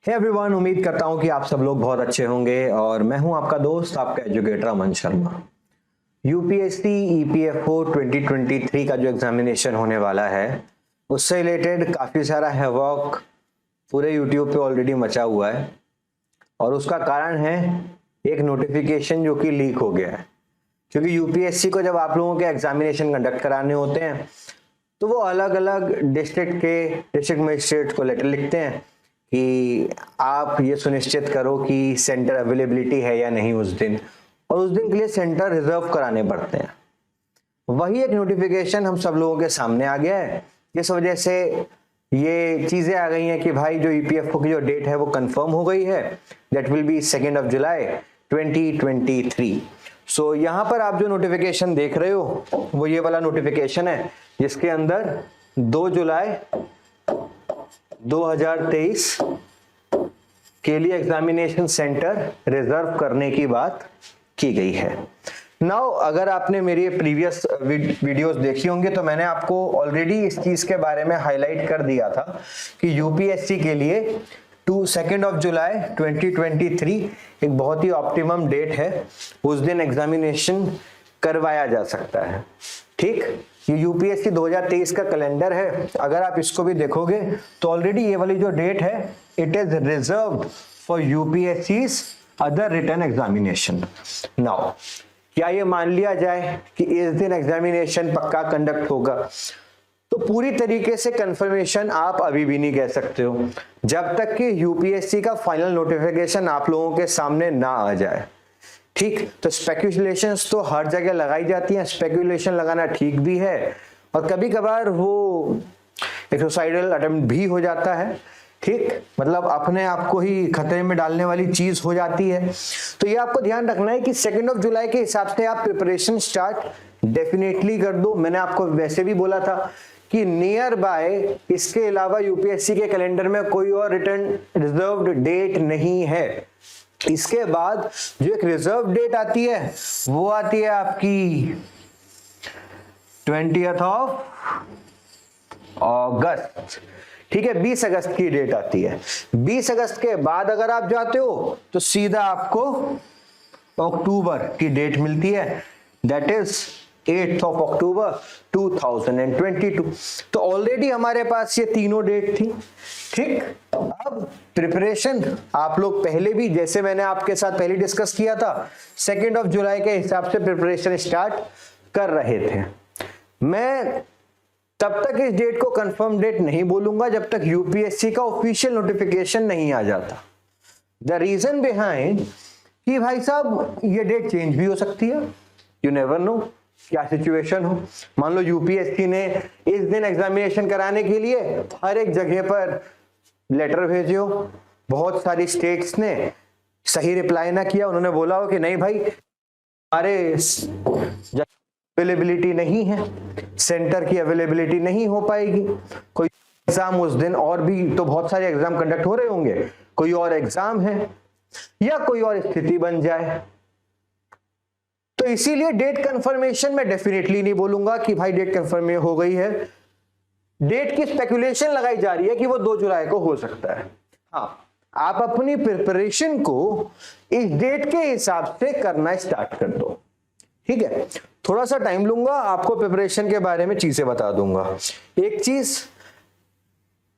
Hey everyone, उम्मीद करता हूं कि आप सब लोग बहुत अच्छे होंगे और मैं हूं आपका दोस्त, आपका एजुकेटर अमन शर्मा। यूपीएससी ईपीएफओ 2023 का जो एग्जामिनेशन होने वाला है उससे रिलेटेड काफ़ी सारा हैवॉक पूरे यूट्यूब पे ऑलरेडी मचा हुआ है और उसका कारण है एक नोटिफिकेशन जो कि लीक हो गया है। क्योंकि यूपीएससी को जब आप लोगों के एग्जामिनेशन कंडक्ट कराने होते हैं तो वो अलग अलग डिस्ट्रिक्ट मजिस्ट्रेट को लेटर लिखते हैं कि आप ये सुनिश्चित करो कि सेंटर अवेलेबिलिटी है या नहीं उस दिन, और उस दिन के लिए सेंटर रिजर्व कराने पड़ते हैं। वही एक नोटिफिकेशन हम सब लोगों के सामने आ गया है। इस वजह से ये चीजें आ गई हैं कि भाई जो ईपीएफओ की जो डेट है वो कंफर्म हो गई है, दैट विल बी 2 जुलाई 2023। सो यहाँ पर आप जो नोटिफिकेशन देख रहे हो वो ये वाला नोटिफिकेशन है जिसके अंदर 2 जुलाई 2023 के लिए एग्जामिनेशन सेंटर रिजर्व करने की बात की गई है। नाउ अगर आपने मेरी प्रीवियस वीडियोस देखी होंगे तो मैंने आपको ऑलरेडी इस चीज के बारे में हाईलाइट कर दिया था कि यूपीएससी के लिए 2 जुलाई 2023 एक बहुत ही ऑप्टिमम डेट है, उस दिन एग्जामिनेशन करवाया जा सकता है। ठीक, ये यूपीएससी 2023 का कैलेंडर है। अगर आप इसको भी देखोगे तो ऑलरेडी ये वाली जो डेट है it is reserved for UPSC's other written examination. Now क्या ये मान लिया जाए कि इस दिन एग्जामिनेशन पक्का कंडक्ट होगा? तो पूरी तरीके से कंफर्मेशन आप अभी भी नहीं कह सकते हो जब तक कि यूपीएससी का फाइनल नोटिफिकेशन आप लोगों के सामने ना आ जाए। ठीक, तो स्पेकुलेशंस तो हर जगह लगाई जाती हैं, स्पेकुलेशन लगाना ठीक भी है और कभी कभार वो एक सुसाइडल अटेम्प्ट भी हो जाता है। ठीक, मतलब अपने आप को ही खतरे में डालने वाली चीज हो जाती है। तो ये आपको ध्यान रखना है कि 2 जुलाई के हिसाब से आप प्रिपरेशन स्टार्ट डेफिनेटली कर दो। मैंने आपको वैसे भी बोला था कि नियर बाय इसके अलावा यूपीएससी के कैलेंडर में कोई और रिटर्न रिजर्व्ड डेट नहीं है। इसके बाद जो एक रिजर्व डेट आती है वो आती है आपकी 20 अगस्त। ठीक है, 20 अगस्त की डेट आती है। 20 अगस्त के बाद अगर आप जाते हो तो सीधा आपको अक्टूबर की डेट मिलती है, दैट इज 8 अक्टूबर 2022। तो ऑलरेडी हमारे पास ये तीनों डेट थी। ठीक, अब प्रिपरेशन आप लोग पहले भी, जैसे मैंने आपके साथ पहले डिस्कस किया था, 2 जुलाई के हिसाब से प्रिपरेशन स्टार्ट कर रहे थे। मैं तब तक इस डेट को कंफर्म डेट नहीं बोलूंगा जब तक यूपीएससी का ऑफिशियल नोटिफिकेशन नहीं आ जाता। द रीजन बिहाइंड कि भाई साहब ये डेट चेंज भी हो सकती है, यू नेवर नो क्या सिचुएशन हो। मान लो यूपीएससी ने इस दिन एग्जामिनेशन कराने के लिए हर एक जगह पर लेटर भेजे हो, बहुत सारी स्टेट्स ने सही रिप्लाई ना किया, उन्होंने बोला हो कि नहीं भाई हमारे अवेलेबिलिटी नहीं है, सेंटर की अवेलेबिलिटी नहीं हो पाएगी, कोई एग्जाम उस दिन, और भी तो बहुत सारे एग्जाम कंडक्ट हो रहे होंगे, कोई और एग्जाम है या कोई और स्थिति बन जाए। तो इसीलिए डेट कंफर्मेशन में डेफिनेटली नहीं बोलूंगा कि भाई डेट कंफर्म हो गई है। डेट की स्पेकुलेशन लगाई जा रही है कि वो 2 जुलाई को हो सकता है। हाँ, आप अपनी प्रिपरेशन को इस डेट के हिसाब से करना स्टार्ट कर दो। ठीक है, थोड़ा सा टाइम लूंगा, आपको प्रिपरेशन के बारे में चीजें बता दूंगा। एक चीज,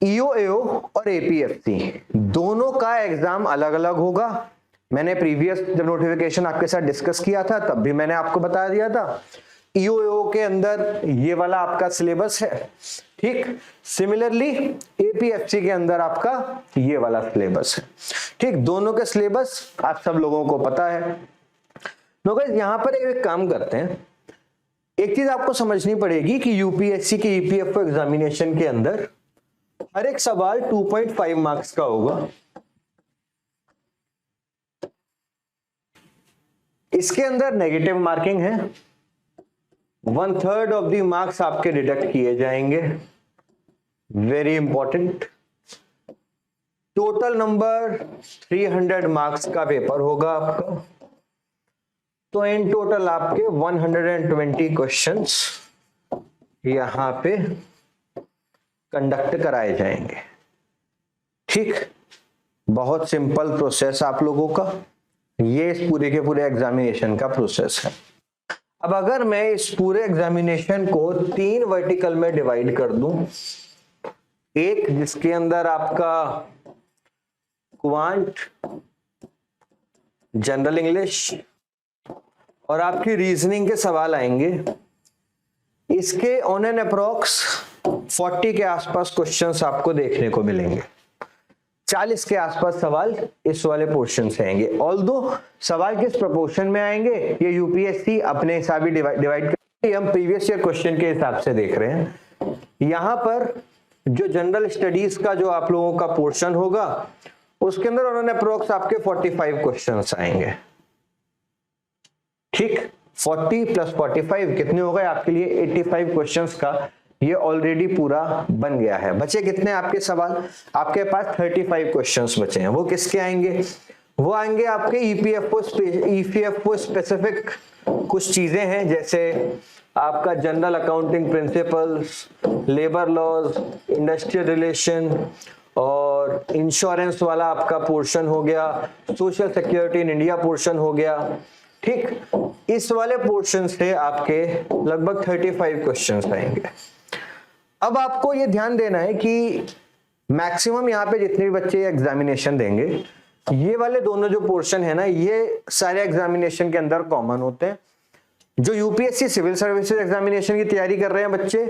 ईओएओ और एपीएफसी दोनों का एग्जाम अलग अलग होगा। मैंने प्रीवियस जब नोटिफिकेशन आपके साथ डिस्कस किया था तब भी मैंने आपको बता दिया था। ईओएओ के अंदर ये वाला आपका सिलेबस है। ठीक, सिमिलरली एपीएफसी के अंदर आपका ये वाला सिलेबस है। ठीक, दोनों के सिलेबस आप सब लोगों को पता है। गाइस, यहां पर एक काम करते हैं, एक चीज आपको समझनी पड़ेगी कि यूपीएससी के ईपीएफओ एग्जामिनेशन के अंदर हर एक सवाल 2.5 मार्क्स का होगा। इसके अंदर नेगेटिव मार्किंग है, 1/3 ऑफ द मार्क्स आपके डिडक्ट किए जाएंगे। Very important. Total number 300 marks का पेपर होगा आपका। तो इन टोटल आपके 120 क्वेश्चंस यहां पे कंडक्ट कराए जाएंगे। ठीक, बहुत सिंपल प्रोसेस आप लोगों का, ये इस पूरे के पूरे एग्जामिनेशन का प्रोसेस है। अब अगर मैं इस पूरे एग्जामिनेशन को 3 वर्टिकल में डिवाइड कर दूं, एक जिसके अंदर आपका क्वांट, जनरल इंग्लिश और आपकी रीजनिंग के सवाल आएंगे, इसके ऑन एन अप्रॉक्स 40 के आसपास क्वेश्चंस आपको देखने को मिलेंगे। 40 के आसपास सवाल इस वाले पोर्शन से आएंगे। ऑल्दो सवाल किस प्रोपोर्शन में आएंगे ये यूपीएससी अपने हिसाब ही डिवाइड करके हम प्रीवियस ईयर क्वेश्चन के हिसाब से देख रहे हैं। यहां पर जो जनरल स्टडीज का जो आप लोगों का पोर्शन होगा उसके अंदर उन्होंने अप्रोक्स आपके 45 क्वेश्चंस आएंगे। ठीक, 40 प्लस 45 कितने हो गए आपके लिए 85 क्वेश्चंस का ये ऑलरेडी पूरा बन गया है। बचे कितने आपके सवाल, आपके पास 35 क्वेश्चंस बचे हैं। वो किसके आएंगे, वो आएंगे आपके ईपीएफओ स्पेसिफिक कुछ चीजें हैं, जैसे आपका general accounting principles, labour laws, industrial relation और इंश्योरेंस वाला आपका पोर्शन हो गया, social security in India portion हो गया। ठीक, इस वाले पोर्शन से आपके लगभग 35 क्वेश्चंस आएंगे। अब आपको ये ध्यान देना है कि मैक्सिमम यहाँ पे जितने भी बच्चे एग्जामिनेशन देंगे, ये वाले दोनों जो पोर्शन है ना, ये सारे एग्जामिनेशन के अंदर कॉमन होते हैं। जो यूपीएससी सिविल सर्विसेज एग्जामिनेशन की तैयारी कर रहे हैं बच्चे,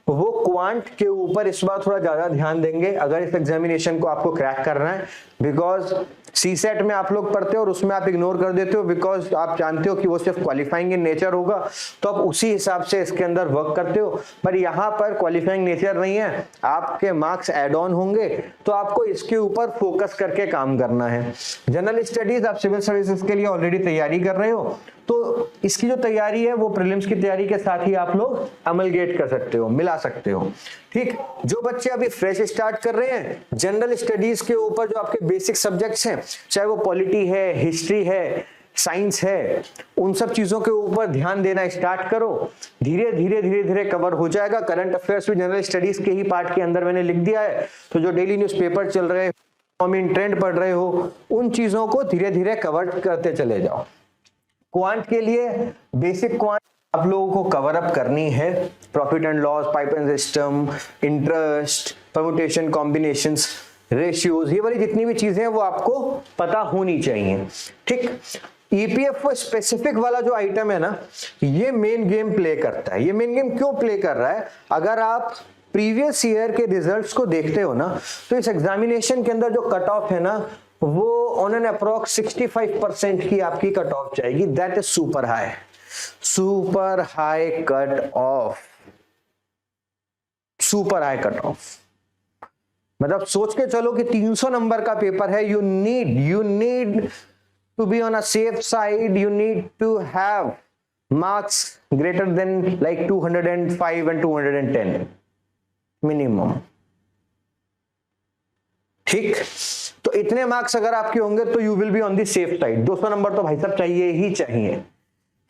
वो क्वांट के ऊपर इस बार थोड़ा ज्यादा ध्यान देंगे अगर इस एग्जामिनेशन को आपको क्रैक करना है, बिकॉज सीसेट में आप लोग पढ़ते हो और उसमें आप इग्नोर कर देते हो, बिकॉज आप जानते हो कि वो सिर्फ क्वालिफाइंग इन नेचर होगा, तो आप उसी हिसाब से इसके अंदर वर्क करते हो। पर यहाँ पर क्वालिफाइंग नेचर नहीं है, आपके मार्क्स एड ऑन होंगे, तो आपको इसके ऊपर फोकस करके काम करना है। जनरल स्टडीज आप सिविल सर्विसेज के लिए ऑलरेडी तैयारी कर रहे हो, तो इसकी जो तैयारी है वो प्रीलिम्स की तैयारी के साथ ही आप लोग अमलगेट कर सकते हो, मिला सकते हो। ठीक, जो बच्चे अभी फ्रेश स्टार्ट कर रहे हैं, जनरल स्टडीज के ऊपर जो आपके बेसिक सब्जेक्ट्स हैं, चाहे वो पॉलिटी है, हिस्ट्री है, साइंस है, उन सब चीजों के ऊपर ध्यान देना स्टार्ट करो। धीरे धीरे कवर हो जाएगा। करंट अफेयर्स भी जनरल स्टडीज के ही पार्ट के अंदर मैंने लिख दिया है, तो जो डेली न्यूज़पेपर चल रहे हैं, ट्रेंड पढ़ रहे हो, उन चीजों को धीरे धीरे कवर करते चले जाओ। क्वांट के लिए बेसिक क्वांट आप लोगों को कवर अप करनी है, profit and loss, pipe and system, interest, permutation, combinations, ratios, ये वाली जितनी भी चीजें हैं वो आपको पता होनी चाहिए। ठीक, ईपीएफओ स्पेसिफिक वाला जो आइटम है ना, ये मेन गेम प्ले करता है। ये मेन गेम क्यों प्ले कर रहा है, अगर आप प्रीवियस ईयर के रिजल्ट्स को देखते हो ना, तो इस एग्जामिनेशन के अंदर जो कट ऑफ है ना, वो ऑन एन अप्रॉक्स 65% की आपकी कट ऑफ जाएगी। That is super high, super high cut off, super high cut off. मतलब सोच के चलो कि 300 नंबर का पेपर है, you need to be on a safe side, you need to have marks greater than like 205 and 210 minimum. ठीक, तो इतने मार्क्स अगर आपके होंगे तो you will be on the safe side. 200 number तो भाई साहब चाहिए ही चाहिए।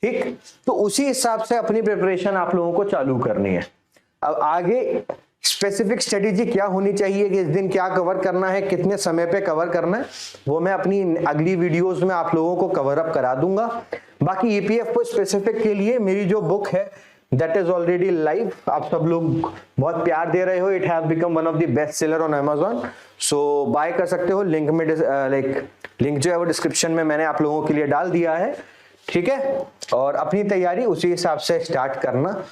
ठीक, तो उसी हिसाब से अपनी प्रिपरेशन आप लोगों को चालू करनी है। अब आगे स्पेसिफिक स्ट्रेटेजी क्या होनी चाहिए कि इस दिन क्या कवर करना है, कितने समय पे कवर करना है, वो मैं अपनी अगली वीडियोस में आप लोगों को कवर अप करा दूंगा। बाकी ईपीएफओ स्पेसिफिक के लिए मेरी जो बुक है दैट इज ऑलरेडी लाइव, आप सब लोग बहुत प्यार दे रहे हो, it have become one of the best seller on Amazon, so buy कर सकते हो। लिंक में लिंक जो है वो डिस्क्रिप्शन में मैंने आप लोगों के लिए डाल दिया है। ठीक है, और अपनी तैयारी उसी हिसाब से स्टार्ट करना,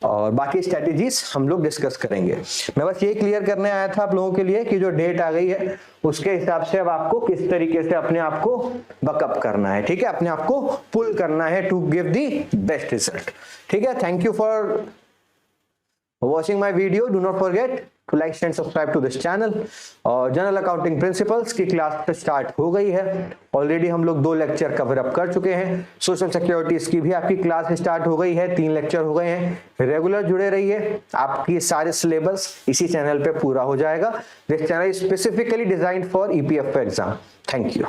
और बाकी स्ट्रेटेजीज हम लोग डिस्कस करेंगे। मैं बस ये क्लियर करने आया था आप लोगों के लिए कि जो डेट आ गई है उसके हिसाब से अब आपको किस तरीके से अपने आप को बकअप करना है। ठीक है, अपने आप को पुल करना है to give the best result. ठीक है, thank you for watching my video. Do not forget to like and subscribe to this channel. और जनरल अकाउंटिंग प्रिंसिपल्स की क्लास स्टार्ट हो गई है ऑलरेडी, हम लोग 2 लेक्चर कवर अप कर चुके हैं। सोशल सिक्योरिटीज की भी आपकी क्लास स्टार्ट हो गई है, 3 लेक्चर हो गए हैं। रेगुलर जुड़े रहिए, आपकी सारे सिलेबस इसी चैनल पे पूरा हो जाएगा। This channel is specifically designed for EPFO exam. Thank you.